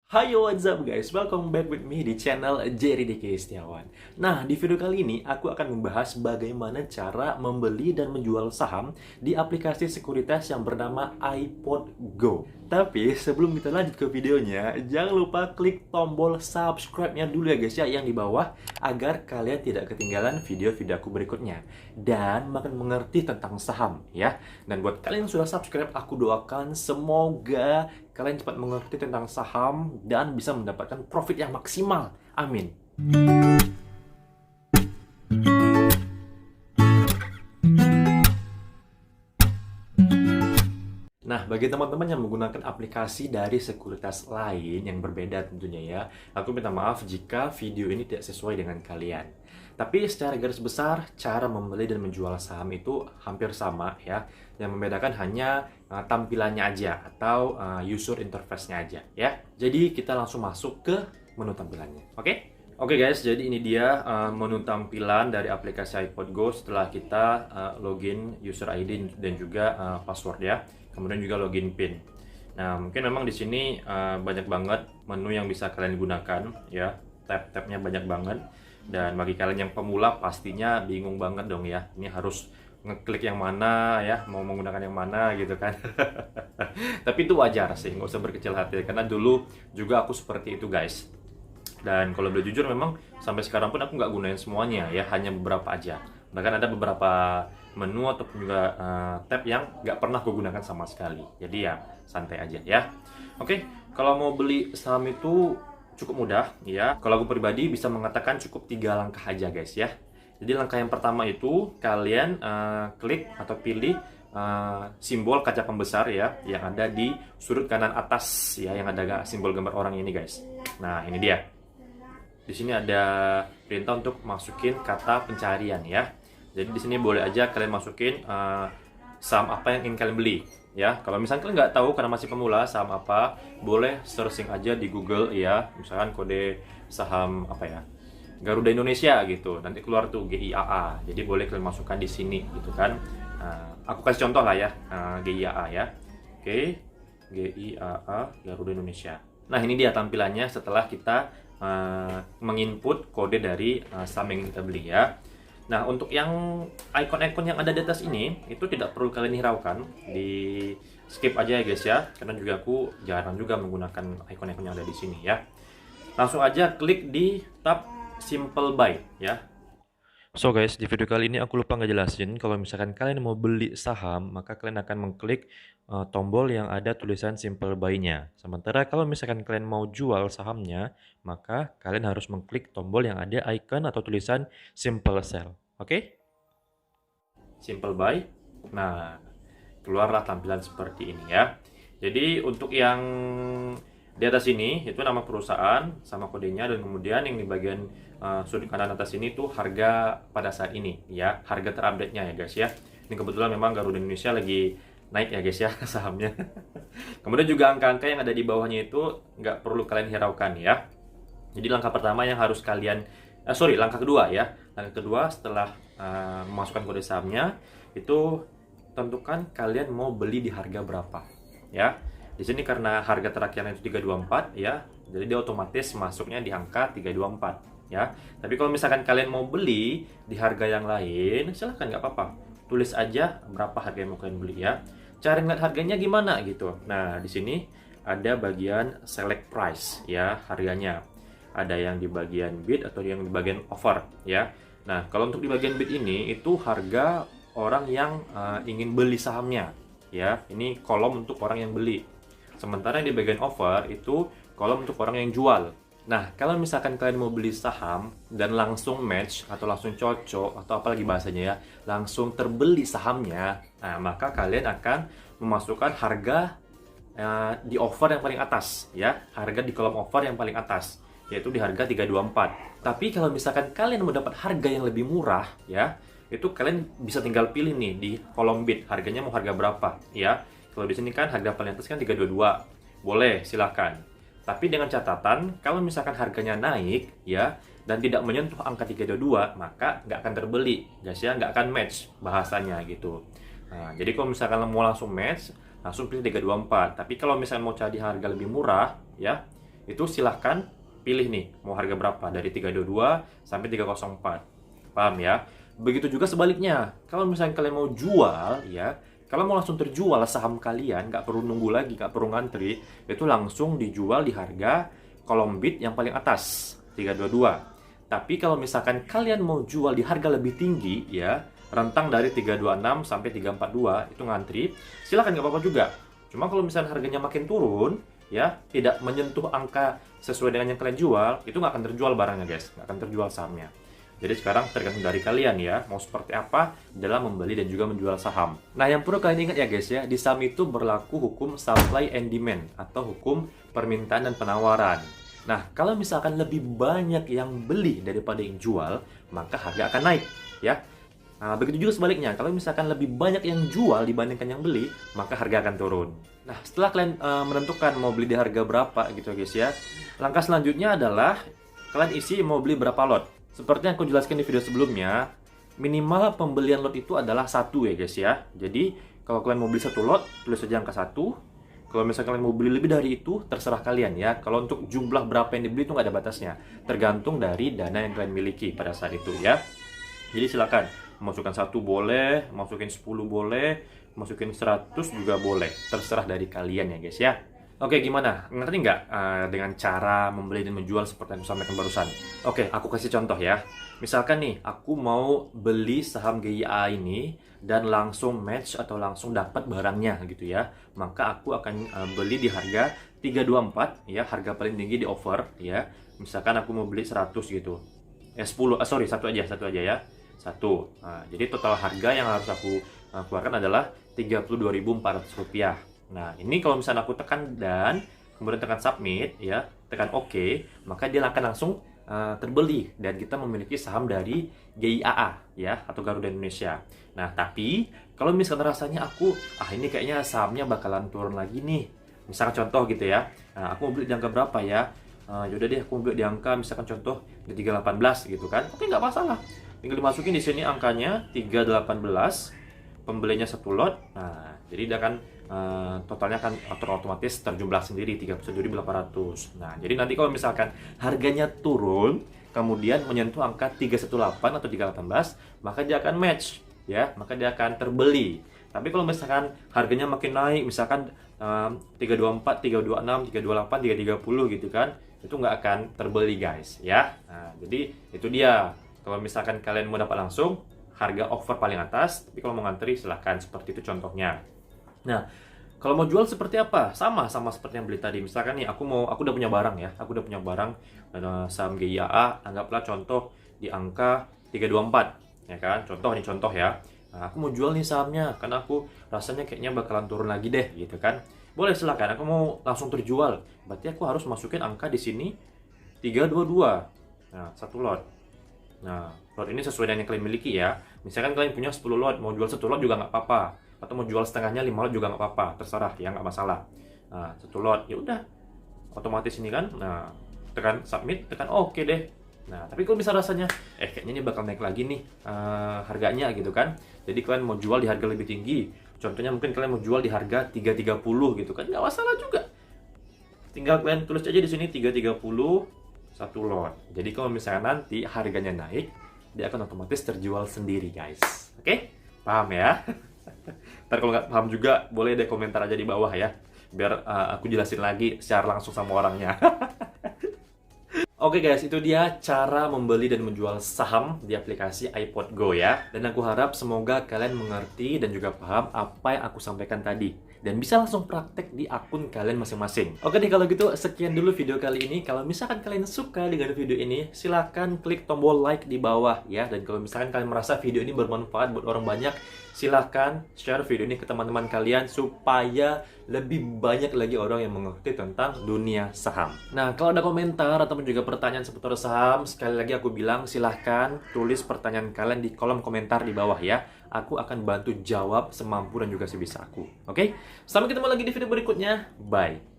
Hai, what's up guys? Welcome back with me di channel Jerry DK Setiawan. Nah, di video kali ini aku akan membahas bagaimana cara membeli dan menjual saham di aplikasi sekuritas yang bernama iPod Go. Tapi sebelum kita lanjut ke videonya, jangan lupa klik tombol subscribe-nya dulu ya guys ya yang di bawah agar kalian tidak ketinggalan video-video aku berikutnya dan makin mengerti tentang saham ya. Dan buat kalian yang sudah subscribe, aku doakan semoga kalian cepat mengerti tentang saham dan bisa mendapatkan profit yang maksimal. Amin. Nah, bagi teman-teman yang menggunakan aplikasi dari sekuritas lain yang berbeda tentunya ya, aku minta maaf jika video ini tidak sesuai dengan kalian. Tapi secara garis besar, cara membeli dan menjual saham itu hampir sama ya. Yang membedakan hanya tampilannya aja atau user interface-nya aja ya. Jadi kita langsung masuk ke menu tampilannya, oke? Oke guys, jadi ini dia menu tampilan dari aplikasi iPod Go setelah kita login user ID dan juga password ya. Kemudian juga login PIN. Nah, mungkin memang di sini banyak banget menu yang bisa kalian gunakan ya. Tab-tabnya banyak banget. Dan bagi kalian yang pemula pastinya bingung banget dong ya. Ini harus ngeklik yang mana ya, mau menggunakan yang mana gitu kan. Tapi itu wajar sih, nggak usah berkecil hati karena dulu juga aku seperti itu guys. Dan kalau boleh jujur memang sampai sekarang pun aku nggak gunain semuanya ya, hanya beberapa aja. Bahkan ada beberapa menu ataupun juga tab yang nggak pernah aku gunakan sama sekali. Jadi ya santai aja ya. Oke, kalau mau beli saham itu cukup mudah ya. Kalau aku pribadi bisa mengatakan cukup 3 langkah aja guys ya. Jadi langkah yang pertama itu kalian klik atau pilih simbol kaca pembesar ya yang ada di sudut kanan atas ya, yang ada simbol gambar orang ini guys. Nah, ini dia. Di sini ada perintah untuk masukin kata pencarian ya. Jadi di sini boleh aja kalian masukin saham apa yang ingin kalian beli ya. Kalau misalnya kalian nggak tahu karena masih pemula saham apa, boleh searching aja di Google ya. Misalkan kode saham apa ya, Garuda Indonesia gitu. Nanti keluar tuh GIAA. Jadi boleh kalian masukkan di sini gitu kan. Aku kasih contoh lah ya, GIAA ya. Oke, GIAA Garuda Indonesia. Nah, ini dia tampilannya setelah kita menginput kode dari saham yang kita beli ya. Nah, untuk yang icon-icon yang ada di atas ini itu tidak perlu kalian hiraukan, di skip aja ya guys ya, karena juga aku jarang juga menggunakan icon-icon yang ada di sini ya. Langsung aja klik di tab Simple Buy ya. So guys, di video kali ini aku lupa ngejelasin kalau misalkan kalian mau beli saham, maka kalian akan mengklik tombol yang ada tulisan Simple Buy-nya. Sementara kalau misalkan kalian mau jual sahamnya, maka kalian harus mengklik tombol yang ada icon atau tulisan Simple Sell. Oke? Simple Buy. Nah, keluarlah tampilan seperti ini ya. Jadi untuk yang di atas ini itu nama perusahaan sama kodenya, dan kemudian yang di bagian sudut kanan atas ini tuh harga pada saat ini ya, harga terupdate-nya ya guys ya. Ini kebetulan memang Garuda Indonesia lagi naik ya guys ya sahamnya. Kemudian juga angka-angka yang ada di bawahnya itu nggak perlu kalian hiraukan ya. Jadi langkah pertama yang harus kalian langkah kedua ya. Langkah kedua setelah memasukkan kode sahamnya itu tentukan kalian mau beli di harga berapa ya. Di sini karena harga terakhirnya itu 324 ya, jadi dia otomatis masuknya di angka 324 ya. Tapi kalau misalkan kalian mau beli di harga yang lain, silahkan nggak apa-apa. Tulis aja berapa harga yang mau kalian beli ya. Cari ngeliat harganya gimana gitu. Nah, di sini ada bagian select price ya, harganya. Ada yang di bagian bid atau yang di bagian offer ya. Nah, kalau untuk di bagian bid ini itu harga orang yang ingin beli sahamnya ya. Ini kolom untuk orang yang beli. Sementara yang di bagian offer itu kolom untuk orang yang jual. Nah, kalau misalkan kalian mau beli saham dan langsung match atau langsung cocok atau apalagi bahasanya ya, langsung terbeli sahamnya, nah maka kalian akan memasukkan harga di offer yang paling atas ya, harga di kolom offer yang paling atas, yaitu di harga 324. Tapi kalau misalkan kalian mau dapat harga yang lebih murah ya, itu kalian bisa tinggal pilih nih di kolom bid, harganya mau harga berapa ya. Kalau di sini kan harga paling atas kan 322. Boleh, silakan. Tapi dengan catatan, kalau misalkan harganya naik ya dan tidak menyentuh angka 322, maka nggak akan terbeli, guys ya, nggak akan match bahasanya gitu. Nah, jadi kalau misalkan mau langsung match, langsung pilih 324. Tapi kalau misalkan mau cari harga lebih murah ya, itu silahkan pilih nih mau harga berapa dari 322 sampai 304. Paham ya? Begitu juga sebaliknya. Kalau misalnya kalian mau jual ya, kalau mau langsung terjual saham kalian, nggak perlu nunggu lagi, nggak perlu ngantri, itu langsung dijual di harga kolom bid yang paling atas 322. Tapi kalau misalkan kalian mau jual di harga lebih tinggi ya, rentang dari 326 sampai 342 itu ngantri, silahkan nggak apa-apa juga. Cuma kalau misalnya harganya makin turun ya, tidak menyentuh angka sesuai dengan yang kalian jual, itu nggak akan terjual barangnya guys, nggak akan terjual sahamnya. Jadi sekarang tergantung dari kalian ya, mau seperti apa dalam membeli dan juga menjual saham. Nah, yang perlu kalian ingat ya guys ya, di saham itu berlaku hukum supply and demand atau hukum permintaan dan penawaran. Nah, kalau misalkan lebih banyak yang beli daripada yang jual, maka harga akan naik ya. Nah, begitu juga sebaliknya, kalau misalkan lebih banyak yang jual dibandingkan yang beli, maka harga akan turun. Nah, setelah kalian menentukan mau beli di harga berapa gitu guys ya, langkah selanjutnya adalah kalian isi mau beli berapa lot. Seperti yang aku jelaskan di video sebelumnya, minimal pembelian lot itu adalah 1 ya guys ya. Jadi, kalau kalian mau beli 1 lot, tulis saja angka 1. Kalau misalkan kalian mau beli lebih dari itu, terserah kalian ya. Kalau untuk jumlah berapa yang dibeli itu nggak ada batasnya. Tergantung dari dana yang kalian miliki pada saat itu ya. Jadi silakan, masukkan 1 boleh, masukin 10 boleh, masukin 100 juga boleh. Terserah dari kalian ya guys ya. Oke, gimana? Ngerti nggak dengan cara membeli dan menjual seperti yang aku sampaikan barusan? Oke, aku kasih contoh ya. Misalkan nih, aku mau beli saham GIA ini dan langsung match atau langsung dapat barangnya gitu ya. Maka aku akan beli di harga 324 ya, harga paling tinggi di offer ya. Misalkan aku mau beli 100 gitu. 10, sorry, satu aja ya. 1. Nah, jadi total harga yang harus aku keluarkan adalah Rp32.400. Nah, ini kalau misalnya aku tekan dan kemudian tekan submit ya, tekan OK, maka dia akan langsung terbeli dan kita memiliki saham dari GIAA ya atau Garuda Indonesia. Nah, tapi kalau misalkan rasanya aku ini kayaknya sahamnya bakalan turun lagi nih. Misalkan contoh gitu ya. Nah, aku mau beli di angka berapa ya? Yaudah deh, aku mau beli di angka misalkan contoh di 318 gitu kan. Oke, nggak masalah. Tinggal dimasukin di sini angkanya 318, pembelinya 1 lot. Nah, jadi dia akan totalnya akan otomatis terjumlah sendiri 31.800. Nah, jadi nanti kalau misalkan harganya turun kemudian menyentuh angka 318 atau 318, maka dia akan match ya, maka dia akan terbeli. Tapi kalau misalkan harganya makin naik, misalkan 324, 326, 328, 330 gitu kan, itu nggak akan terbeli guys ya. Nah, jadi itu dia. Kalau misalkan kalian mau dapat langsung, harga offer paling atas, tapi kalau mau ngantri silahkan, seperti itu contohnya. Nah, kalau mau jual seperti apa? Sama seperti yang beli tadi. Misalkan nih, aku udah punya barang ya, aku udah punya barang saham GIAA, anggaplah contoh di angka 324, ya kan? Contoh ya. Nah, aku mau jual nih sahamnya, karena aku rasanya kayaknya bakalan turun lagi deh, gitu kan? Boleh silakan, aku mau langsung terjual. Berarti aku harus masukin angka di sini 322. Nah, 1 lot. Nah, lot ini sesuai dengan yang kalian miliki ya. Misalkan kalian punya 10 lot, mau jual 1 lot juga nggak apa-apa. Atau mau jual setengahnya 5 lot juga nggak apa-apa, terserah ya, nggak masalah. Nah, 1 lot ya udah otomatis ini kan. Nah, tekan submit, tekan oke deh. Nah, tapi kalau bisa rasanya kayaknya ini bakal naik lagi nih harganya gitu kan. Jadi kalian mau jual di harga lebih tinggi, contohnya mungkin kalian mau jual di harga 330 gitu kan, nggak masalah juga. Tinggal kalian tulis aja di sini 330 1 lot. Jadi kalau misalnya nanti harganya naik, dia akan otomatis terjual sendiri guys. Oke? Paham ya? Ntar kalau nggak paham juga, boleh deh komentar aja di bawah ya, biar aku jelasin lagi secara langsung sama orangnya. Oke guys, itu dia cara membeli dan menjual saham di aplikasi iPod Go ya. Dan aku harap semoga kalian mengerti dan juga paham apa yang aku sampaikan tadi. Dan bisa langsung praktek di akun kalian masing-masing. Oke deh, kalau gitu sekian dulu video kali ini. Kalau misalkan kalian suka dengan video ini, silahkan klik tombol like di bawah ya. Dan kalau misalkan kalian merasa video ini bermanfaat buat orang banyak, silahkan share video ini ke teman-teman kalian supaya lebih banyak lagi orang yang mengerti tentang dunia saham. Nah, kalau ada komentar ataupun juga pertanyaan seputar saham, sekali lagi aku bilang silahkan tulis pertanyaan kalian di kolom komentar di bawah ya. Aku akan bantu jawab semampu dan juga sebisa aku. Oke? Sampai ketemu lagi di video berikutnya. Bye.